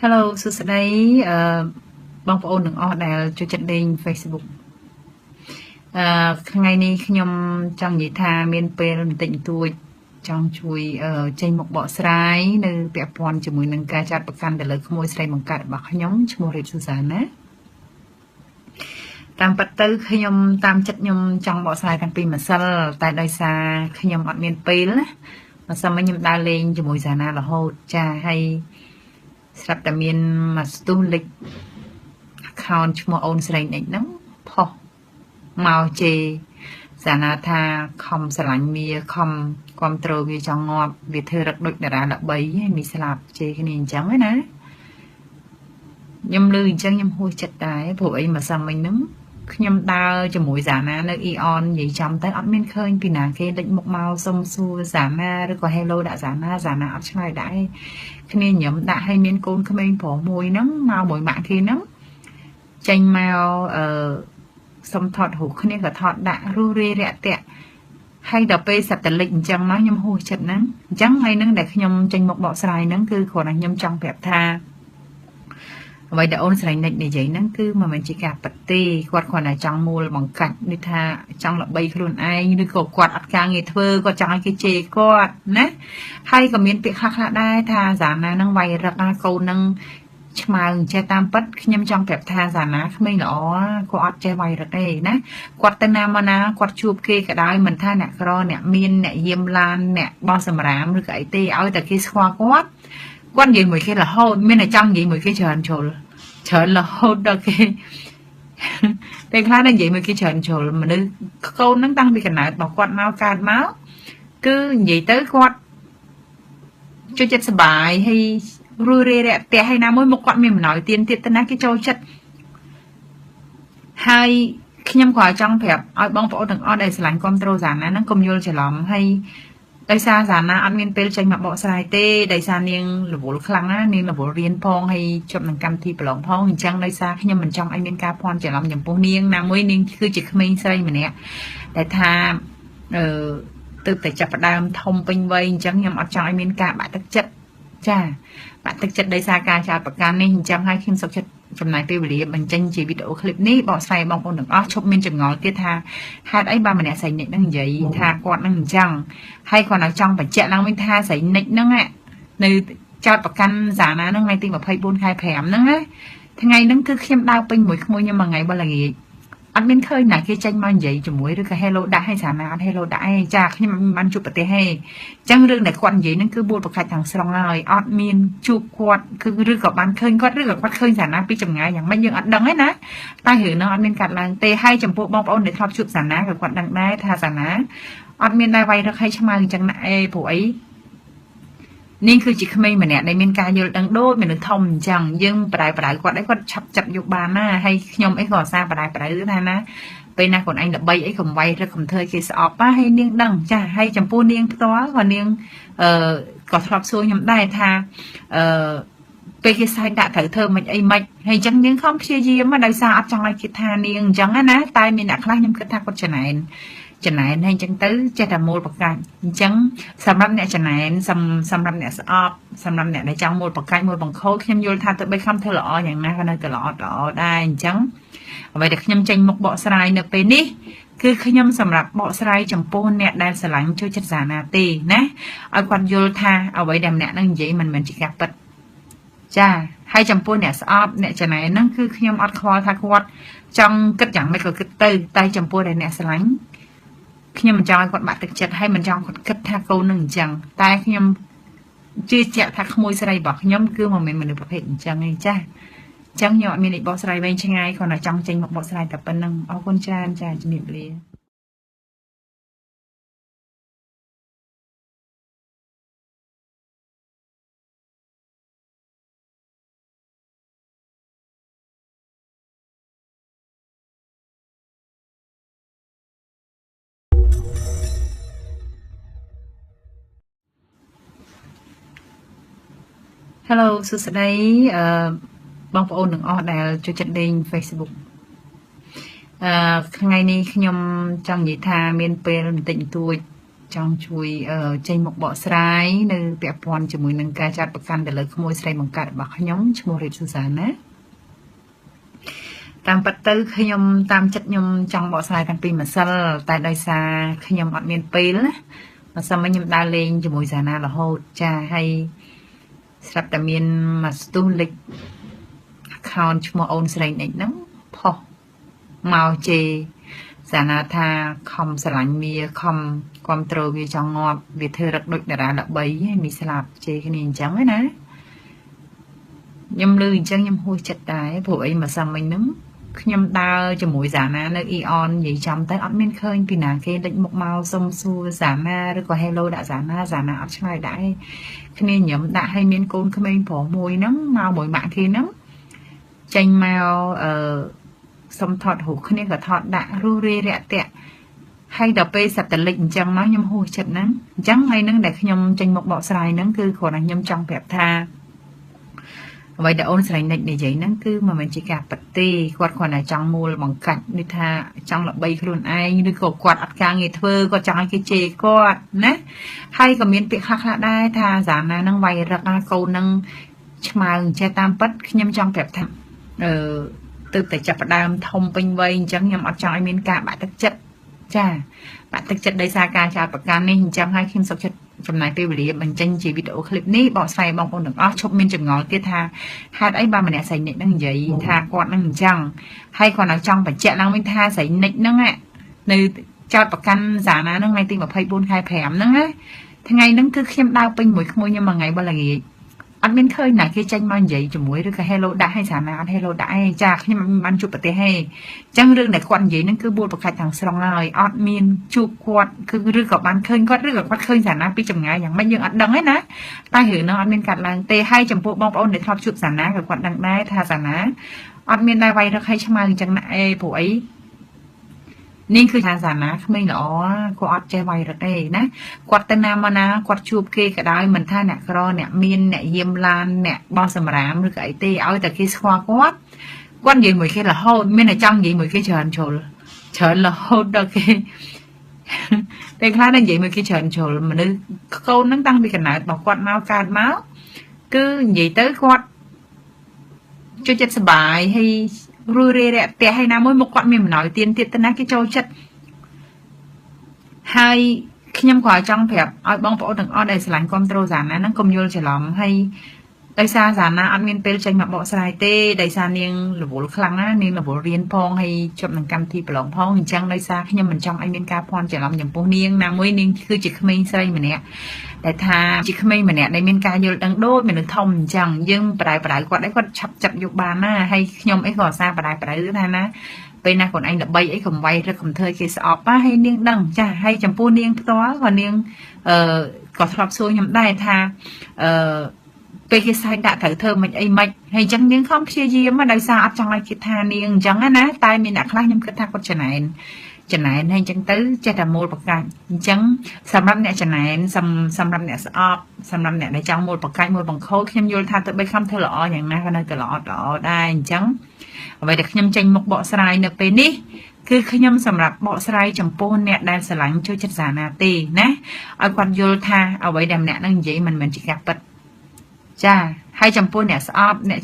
Hello សួស្តីបងប្អូនទាំងអស់ដែលចូលចិត្តលេង Facebook ថ្ងៃនេះខ្ញុំចង់និយាយថាមានពេលបន្តិចបន្តួចចង់ជួយចេញមកបកស្រាយនៅពាក់ព័ន្ធជាមួយនឹងការចាត់ប្រកាន់ទៅលើក្មួយស្រីបង្កើតរបស់ខ្ញុំឈ្មោះ Rich Susanna តាមពិតទៅខ្ញុំតាមចិត្តខ្ញុំចង់បកស្រាយតាំងពីម្សិលតែដោយសារខ្ញុំអត់មានពេលណាម្សិលមិញខ្ញុំដើរលេងជាមួយសាណារហូតចាហើយស្រាប់តែមានមួយស្ទុះលេខ account ឈ្មោះអូនស្រីនេះហ្នឹងផុសមកជេសាណាថាខំស្រឡាញ់វាខំគ្រប់ត្រូលវាចង់ងាប់វាធ្វើរឹកដូចតារាល្បីហើយមានស្លាប់ជេគ្នាអញ្ចឹងណាខ្ញុំលឺអញ្ចឹងខ្ញុំហួសចិត្តដែរព្រោះអីម្សិលមិញហ្នឹងខ្ញុំដើរជាមួយសាណានៅអ៊ីអននិយាយចំទៅអត់មានឃើញពីណាគេលេចមុខមកសុំសួរសាណាឬក៏ hello ដាក់សាណាអត់ឆ្លើយដែរគ្នាញឹមដាក់ឲ្យមានកូនក្មេងប្រុសមួយហ្នឹងមកមួយម៉ាក់គេហ្នឹងចេញមកសុំថតរូបគ្នាក៏ថតដាក់រស់រាយរាក់ទាក់ហើយដល់ពេលសត្វតលិចអញ្ចឹងមកខ្ញុំហួសចិត្តហ្នឹងអញ្ចឹងហើយនឹងដែលខ្ញុំចេញមកបកស្រាយហ្នឹងគឺគ្រាន់តែខ្ញុំចង់ប្រាប់ថាអ្វីដែលអូនស្រីនិចនិយាយហ្នឹងគឺមិនមែនជាការប៉ັດទេគាត់គ្រាន់តែចង់មូលបង្កាច់នេះថាចង់ល្បីខ្លួនឯងឬក៏គាត់អត់ការងារធ្វើគាត់ចង់ឲ្យគេជេរគាត់ណាហើយក៏មានពាក្យខ្លះៗដែរថាសាណាហ្នឹងវាយរឹកណាកូនហ្នឹងឆ្មើងចេះតាមពិតខ្ញុំចង់ប្រាប់ថាសាណាក្មេងល្អគាត់អត់ចេះវាយរឹកទេណាគាត់ទៅណាមកណាគាត់ជួបគេក៏ដោយមិនថាអ្នកក្រអ្នកមានអ្នកយាមឡានអ្នកបោះសម្រាមឬក៏អីទេឲ្យតែគេស្គាល់គាត់និយាយមួយគេរហូតមានតែចង់និយាយមួយគេច្រើនរហូតដល់គេតែខ្លះតែនិយាយមួយគេច្រើនជុលមនុស្សកូនហ្នឹងតាំងពីកណ្ដាលរបស់គាត់មកកើតមកគឺនិយាយទៅគាត់ជួយចិត្តសុបាយហើយរੂរាយរាក់ទាក់ហើយណាមួយមកគាត់មានអំណោយទានទៀតទៅណាគេចូលចិត្តហើយខ្ញុំក៏ចង់ប្រាប់ឲ្យបងប្អូនទាំងអស់ដែលស្រឡាញ់គ្រប់ត្រូលសាណាហ្នឹងកុំយល់ច្រឡំហើយដោយសារសាណាអត់មានពេលចេញមកបកស្រាយទេដោយសារនាងរវល់ខ្លាំងណានាងរវល់រៀនផងហើយជប់នឹងកម្មវិធីប្រឡងផងអញ្ចឹងដោយសារខ្ញុំមិនចង់ឲ្យមានការភ័ន្តច្រឡំចំពោះនាងណាមួយនាងគឺជាក្មេងស្រីម្នាក់ដែលថាទើបតែចាប់ផ្ដើមធំពេញវ័យអញ្ចឹងខ្ញុំអត់ចង់ឲ្យមានការបាក់ទឹកចិត្តចាបាក់ទឹកចិត្តដោយសារការចោទប្រកាន់នេះអញ្ចឹងហើយខ្ញុំសុខចិត្តចំណាយពេលវេលាបញ្ចេញជាវីដេអូឃ្លីបនេះបកស្រាយបងប្អូនទាំងអស់ឈប់មានចម្ងល់ទៀតថាហេតុអីបានម្នាក់ស្រីនិចហ្នឹងនិយាយថាគាត់ហ្នឹងអញ្ចឹងហើយគាត់នៅចង់បញ្ជាក់ឡើងវិញថាស្រីនិចហ្នឹងនៅចោទប្រកាន់សាណាហ្នឹងថ្ងៃទី24ខែ5ហ្នឹងណាថ្ងៃហ្នឹងគឺខ្ញុំដើរពេញមួយក្មួយខ្ញុំមួយថ្ងៃបលល្ងាចអត់មានឃើញណាគេចេញមកនិយាយជាមួយឬក៏ hello ដាក់ឲ្យសាណាអត់ hello ដាក់ឯងចាខ្ញុំមិនបានជួបប្រទេសទេអញ្ចឹងរឿងដែលគាត់និយាយហ្នឹងគឺបួលប្រកាច់ទាំងស្រុងហើយអត់មានជួបគាត់គឺឬក៏បានឃើញគាត់ឬក៏គាត់ឃើញសាណាពីចម្ងាយយ៉ាងម៉េចយើងអត់ដឹងទេណាតែរឿងហ្នឹងអត់មានកាត់ឡើងទេហើយចំពោះបងប្អូនដែលធ្លាប់ជួបសាណាក៏គាត់ដឹងដែរថាសាណាអត់មានដែរវាយរឹកឲ្យឆ្មើអញ្ចឹងណាព្រោះអីនាងគឺជាក្មេងម្នាក់ដែលមានការយល់ដឹងដូចមនុស្សធំអញ្ចឹងយើងបដៅគាត់ឲ្យគាត់ឆាប់ចាប់យកបានណាហើយខ្ញុំអីក៏អាសាបដៅថាណាពេលណាខ្លួនឯងល្បីអីកុំវាយរឹកកុំធ្វើឲ្យគេស្អប់ណាហើយនាងដឹងចាហើយចំពោះនាងផ្ទាល់ក៏នាងក៏ធ្លាប់សួរខ្ញុំដែរថាពេលគេសាយដាក់ត្រូវធ្វើមិនអីមិនហើយអញ្ចឹងនាងខំព្យាយាមដោយសារអត់ចង់ឲ្យគេថានាងអញ្ចឹងណាតែមានអ្នកខ្លះខ្ញុំគិតថាគាត់ចំណែនហើយអញ្ចឹងទៅចេះតែមូលប្រកាច់អញ្ចឹងសម្រាប់អ្នកចំណែនសម្រាប់អ្នកស្អប់សម្រាប់អ្នកដែលចង់មូលប្រកាច់មូលបង្ខូចខ្ញុំយល់ថាទៅបីខំធ្វើល្អយ៉ាងណាក៏នៅតែល្អដែរអញ្ចឹងអ្វីដែលខ្ញុំចេញមកបកស្រាយនៅពេលនេះគឺខ្ញុំសម្រាប់បកស្រាយចំពោះអ្នកដែលស្រឡាញ់ជួយចិត្តសាណាទេណាឲ្យគាត់យល់ថាអ្វីដែលម្នាក់នឹងនិយាយមិនមែនជាការពិតចាហើយចំពោះអ្នកស្អប់អ្នកចំណែនហ្នឹងគឺខ្ញុំអត់ខ្វល់ថាគាត់ចង់គិតយ៉ាងម៉េចក៏គិតទៅតែចំពោះដែលអ្នកស្រឡាញ់ខ្ញុំមិនចង់ឲ្យគាត់បាក់ទឹកចិត្តហើយមិនចង់គាត់គិតថាកូននឹងអញ្ចឹងតែខ្ញុំជឿជាក់ថាក្មួយស្រីរបស់ខ្ញុំគឺមិនមែនមនុស្សប្រភេទអញ្ចឹងទេចាអញ្ចឹងខ្ញុំអត់មានបកស្រាយវែងឆ្ងាយគ្រាន់តែចង់ចេញមកបកស្រាយតែប៉ុណ្្នឹងអរគុណច្រើនចាជំរាបលាHello សួស្តីបងប្អូនទាំងអស់ដែលចូលចិត្តលេង Facebook ថ្ងៃនេះខ្ញុំចង់និយាយថាមានពេលបន្តិចបន្តួច ចង់ជួយចេញមកបកស្រាយនៅពាក់ព័ន្ធជាមួយនឹងការចាត់ប្រកាន់ទៅលើក្មួយស្រីបង្កើតរបស់ខ្ញុំឈ្មោះរីតស៊ូសាណាតាមពិតទៅខ្ញុំតាមចិត្តខ្ញុំចង់បកស្រាយតាំងពីម្សិលតែដោយសារខ្ញុំអត់មានពេលណាម្សិលមិញខ្ញុំដើរលេងជាមួយសាណារហូតចាហើយស្រាប់តែមានមកស្ទុះលេខ account ឈ្មោះអូនស្រីនេះហ្នឹងផុសមកជេសាណាថាខំស្រឡាញ់វាខំគ្រប់ត្រូលវាចង់ងាប់វាធ្វើរឹកដូចតារាល្បីហើយមានស្លាប់ជេគ្នាអញ្ចឹងណាខ្ញុំលឺអញ្ចឹងខ្ញុំហួសចិត្តដែរព្រោះអីម្សិលមិញហ្នឹងខ្ញុំដើរជាមួយសាណានៅអ៊ីអននិយាយចំទៅអត់មានឃើញពីណាគេលេចមុខមកសុំសួរសាណាឬក៏ hello ដាក់សាណាអត់ឆ្លើយដែរគ្នាញឹមដាក់ឲ្យមានកូនក្មេងប្រុសមួយហ្នឹងមកមួយម៉ាក់គេហ្នឹងចេញមកសុំថតរូបគ្នាក៏ថតដាក់រੂរាយរាក់ទាក់ហើយដល់ពេលសត្វតលិចអញ្ចឹងមកខ្ញុំហួសចិត្តហ្នឹងអញ្ចឹងហើយនឹងដែលខ្ញុំចេញមកបកស្រាយហ្នឹងគឺគ្រាន់តែខ្ញុំចង់ប្រាប់ថាអ្វីដែលអូនស្រីនិចនិយាយហ្នឹងគឺមិនមែនជាការប៉ັດទេគាត់គ្រាន់តែចង់មូលបង្កាច់ដូចថាចង់ល្បីខ្លួនឯងឬក៏គាត់អត់ការងារធ្វើគាត់ចង់ឲ្យគេជេរគាត់ណាហើយក៏មានពាក្យខ្លះដែរថាសាណាហ្នឹងវាយរឹកណាកូនហ្នឹងឆ្មើងចេះតាមប៉ັດខ្ញុំចង់ប្រាប់ថាទើបតែចាប់ផ្ដើមធំពេញវ័យអញ្ចឹងខ្ញុំអត់ចង់ឲ្យមានការបាក់ទឹកចិត្តចាបាក់ទឹកចិត្តដោយសារការចោទប្រកាន់នេះអញ្ចឹងហើយខ្ញុំសុខចិត្តចំណាយពេលវេលាបញ្ចេញជាវីដេអូឃ្លីបនេះបកស្រាយបងប្អូនទាំងអស់ឈប់មានចម្ងល់ទៀតថាហេតុអីបានម្នាក់ស្រីនិចហ្នឹងនិយាយថាគាត់ហ្នឹងអញ្ចឹងហើយគាត់នៅចង់បញ្ជាក់ឡើងវិញថាស្រីនិចហ្នឹងនៅចោទប្រកាន់សាណាហ្នឹងថ្ងៃទី24ខែ5ហ្នឹងណាថ្ងៃហ្នឹងគឺខ្ញុំដើរពេញមួយក្មួយខ្ញុំមួយថ្ងៃបើល្ងាចអត់មានឃើញណាគេចេញមកនិយាយជាមួយឬក៏ hello ដាក់ឲ្យសាណាអត់ hello ដាក់ឯងចាខ្ញុំមិនបានជួបប្រទេសទេអញ្ចឹងរឿងដែលគាត់និយាយហ្នឹងគឺបួលប្រកាច់ទាំងស្រុងហើយអត់មានជួបគាត់គឺឬក៏បានឃើញគាត់ឬក៏គាត់ឃើញសាណាពីចម្ងាយយ៉ាងម៉េចយើងអត់ដឹងទេណាតែរឿងហ្នឹងអត់មានកាត់ឡើងទេហើយចំពោះបងប្អូនដែលធ្លាប់ជួបសាណាក៏គាត់ដឹងដែរថាសាណាអត់មានដែរវាយរឹកឲ្យឆ្មើអញ្ចឹងណាអេព្រោះអីនេះគឺថាសាណាក្មេងល្អគាត់អត់ចេះវាយរឹកទេណាគាត់ទៅណាមកណាគាត់ជួបគេក៏ដោយមិនថាអ្នកក្រអ្នកមានអ្នកយាមឡានអ្នកបោះសម្រាមឬក៏អីទេឲ្យតែគេស្គាល់គាត់និយាយមួយគេរហូតមានតែចង់និយាយមួយគេច្រើនរហូតដល់គេពេលខ្លះនិយាយមួយគេច្រើនជុលមនុស្សកូនហ្នឹងតាំងពីកណ្ដាលរបស់គាត់មកកើតមកគឺនិយាយទៅគាត់ជួយចិត្តសบายហើយរੂរាយរាក់ទាក់ហើយណាមួយមកគាត់មានអំណោយទានទៀតទៅណាគេចូលចិត្តហើយខ្ញុំក៏ចង់ប្រាប់ឲ្យបងប្អូនទាំងអស់ដែលស្រឡាញ់គ្រប់ត្រូលសាណាហ្នឹងកុំយល់ច្រឡំហើយដោយសារសាណាអត់មានពេលចេញមកបកស្រាយទេដោយសារនាងរវល់ខ្លាំងណានាងរវល់រៀនផងហើយជាប់នឹងកម្មវិធីប្រឡងផងអញ្ចឹងដោយសារខ្ញុំមិនចង់ឲ្យមានការភ័ន្តច្រឡំចំពោះនាងណាមួយនាងគឺជាក្មេងស្រីម្នាក់ដែលថាជាក្មេងម្នាក់ដែលមានការយល់ដឹងដូចមនុស្សធំអញ្ចឹងយើងបដៅគាត់ឯងគាត់ឆាប់ចាប់យកបានណាហើយខ្ញុំអីក៏អាសាបដៅថាណាពេលណាខ្លួនឯងល្បីអីកុំវាយឬកុំធ្វើគេស្អប់ណាហើយនាងដឹងចាហើយចំពោះនាងផ្ទាល់ក៏នាងក៏ធ្លាប់សួរខ្ញុំដែរថាពេលគេសាយដាក់ត្រូវធ្វើមិនអីមិនហើយអញ្ចឹងនាងខំព្យាយាមដោយសារអត់ចង់ឲ្យគេថានាងអញ្ចឹងណាតែមានអ្នកខ្លះខ្ញុំគិតថាគាត់ចំណែនហើយអញ្ចឹងទៅចេះតែមូលប្រកាច់អញ្ចឹងសម្រាប់អ្នកចំណែនសម្រាប់អ្នកស្អប់សម្រាប់អ្នកដែលចង់មូលប្រកាច់មូលបង្ខូចខ្ញុំយល់ថាទៅបីខំធ្វើល្អយ៉ាងណាក៏នៅតែល្អដែរអញ្ចឹងអ្វីដែលខ្ញុំចេញមកបកស្រាយនៅពេលនេះគឺខ្ញុំសម្រាប់បកស្រាយចំពោះអ្នកដែលស្រឡាញ់ជួយចិត្តសាណាទេណាឲ្យគាត់យល់ថាអ្វីដែលម្នាក់នឹងនិយាយមិនមែនជាការពិតចាហើយចំពោះអ្នកស្អប់អ្នក